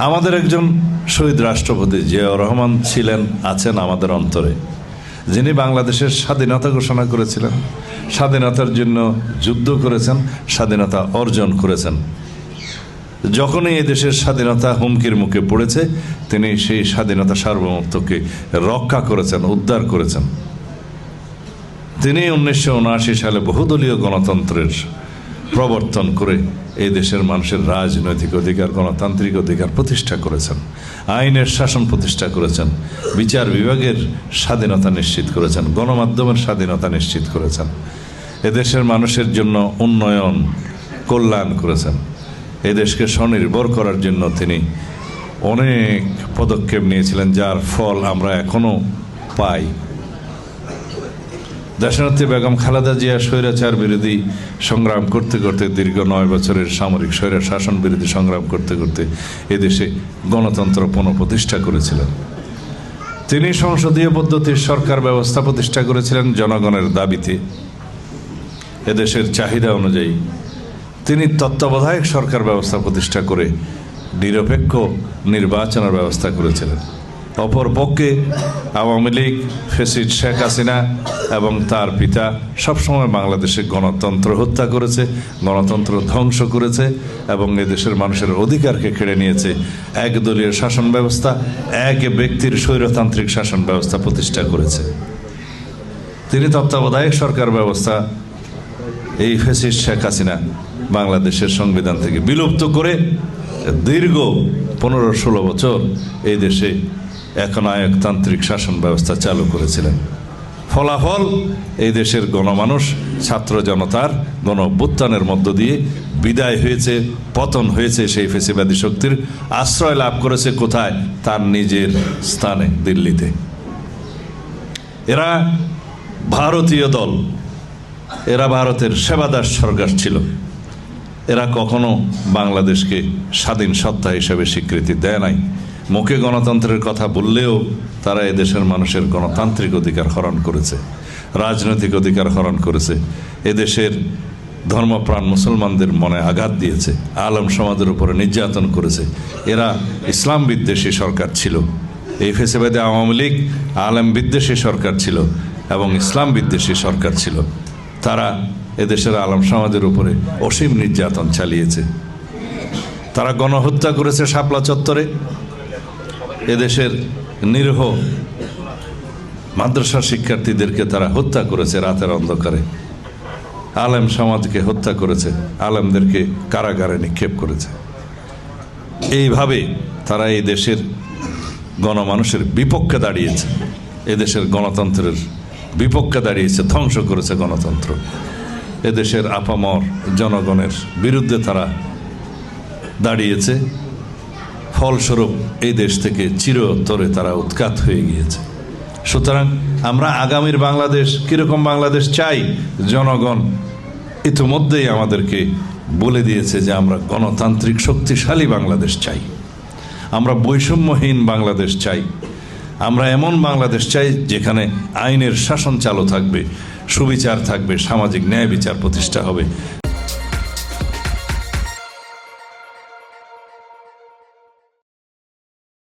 আমাদের একজন শহীদ রাষ্ট্রপতি জিয়াউর রহমান ছিলেন, আছেন আমাদের অন্তরে, যিনি বাংলাদেশের স্বাধীনতা ঘোষণা করেছিলেন, স্বাধীনতার জন্য যুদ্ধ করেছেন, স্বাধীনতা অর্জন করেছেন। যখনই এই দেশের স্বাধীনতা হুমকির মুখে পড়েছে, তিনি সেই স্বাধীনতা সার্বভৌমত্বকে রক্ষা করেছেন, উদ্ধার করেছেন। তিনি 1979 সালে বহুদলীয় গণতন্ত্রের প্রবর্তন করে এই দেশের মানুষের রাজনৈতিক অধিকার, গণতান্ত্রিক অধিকার প্রতিষ্ঠা করেছেন, আইনের শাসন প্রতিষ্ঠা করেছেন, বিচার বিভাগের স্বাধীনতা নিশ্চিত করেছেন, গণমাধ্যমের স্বাধীনতা নিশ্চিত করেছেন, এদেশের মানুষের জন্য উন্নয়ন, কল্যাণ করেছেন। এদেশকে স্বনির্ভর করার জন্য তিনি অনেক পদক্ষেপ নিয়েছিলেন, যার ফল আমরা এখনো পাই। দেশনেত্রী বেগম খালেদা জিয়া স্বৈরাচার বিরোধী সংগ্রাম করতে করতে, দীর্ঘ 9 বছরের সামরিক স্বৈর শাসন বিরোধী সংগ্রাম করতে করতে এদেশে গণতন্ত্র পুনঃপ্রতিষ্ঠা করেছিলেন। তিনি সংসদীয় পদ্ধতির সরকার ব্যবস্থা প্রতিষ্ঠা করেছিলেন জনগণের দাবিতে, এদেশের চাহিদা অনুযায়ী। তিনি তত্ত্বাবধায়ক সরকার ব্যবস্থা প্রতিষ্ঠা করে নিরপেক্ষ নির্বাচনের ব্যবস্থা করেছিলেন। অপরপক্ষে আওয়ামী লীগ, ফ্যাসিস্ট শেখ হাসিনা এবং তার পিতা সবসময় বাংলাদেশে গণতন্ত্র হত্যা করেছে, গণতন্ত্র ধ্বংস করেছে এবং এদেশের মানুষের অধিকারকে কেড়ে নিয়েছে। একদলীয় শাসন ব্যবস্থা, এক ব্যক্তির স্বৈরতান্ত্রিক শাসন ব্যবস্থা প্রতিষ্ঠা করেছে। তিনি তত্ত্বাবধায়ক সরকার ব্যবস্থা, এই ফ্যাসিস্ট শেখ হাসিনা বাংলাদেশের সংবিধান থেকে বিলুপ্ত করে দীর্ঘ 15-16 বছর এই দেশে একনায়কতান্ত্রিক শাসন ব্যবস্থা চালু করেছিলেন। ফলাফল, এই দেশের গণমানুষ, ছাত্র জনতার গণ অভ্যুত্থানের মধ্য দিয়ে বিদায় হয়েছে, পতন হয়েছে। সেই ফেসিবাদী শক্তির আশ্রয় লাভ করেছে কোথায়? তার নিজের স্থানে, দিল্লিতে। এরা ভারতীয় দল, এরা ভারতের সেবাদাস সরকার ছিল। এরা কখনো বাংলাদেশকে স্বাধীন সত্তা হিসেবে স্বীকৃতি দেয় নাই। মুখে গণতন্ত্রের কথা বললেও তারা এদেশের মানুষের গণতান্ত্রিক অধিকার হরণ করেছে, রাজনৈতিক অধিকার হরণ করেছে, এদেশের ধর্মপ্রাণ মুসলমানদের মনে আঘাত দিয়েছে, আলেম সমাজের উপরে নির্যাতন করেছে। এরা ইসলাম বিদ্বেষী সরকার ছিল। এই ফেসিবাদী আওয়ামী লীগ আলেম বিদ্বেষী সরকার ছিল এবং ইসলাম বিদ্বেষী সরকার ছিল। তারা এদেশের আলেম সমাজের উপরে অসীম নির্যাতন চালিয়েছে। তারা গণহত্যা করেছে শাপলা চত্বরে। এদেশের নিরীহ মাদ্রাসা শিক্ষার্থীদেরকে তারা হত্যা করেছে রাতের অন্ধকারে। আলেম সমাজকে হত্যা করেছে, আলেমদেরকে কারাগারে নিক্ষেপ করেছে। এইভাবে তারা এই দেশের গণমানুষের বিপক্ষে দাঁড়িয়েছে, এদেশের গণতন্ত্রের বিপক্ষে দাঁড়িয়েছে, ধ্বংস করেছে গণতন্ত্র। এদেশের আপামর জনগণের বিরুদ্ধে তারা দাঁড়িয়েছে। ফলস্বরূপ এই দেশ থেকে চিরতরে তারা উৎখাত হয়ে গিয়েছে। সুতরাং আমরা আগামীর বাংলাদেশ কীরকম বাংলাদেশ চাই, জনগণ ইতিমধ্যেই আমাদেরকে বলে দিয়েছে যে আমরা গণতান্ত্রিক শক্তিশালী বাংলাদেশ চাই, আমরা বৈষম্যহীন বাংলাদেশ চাই, আমরা এমন বাংলাদেশ চাই যেখানে আইনের শাসন চালু থাকবে, সুবিচার থাকবে, সামাজিক ন্যায় বিচার প্রতিষ্ঠা হবে।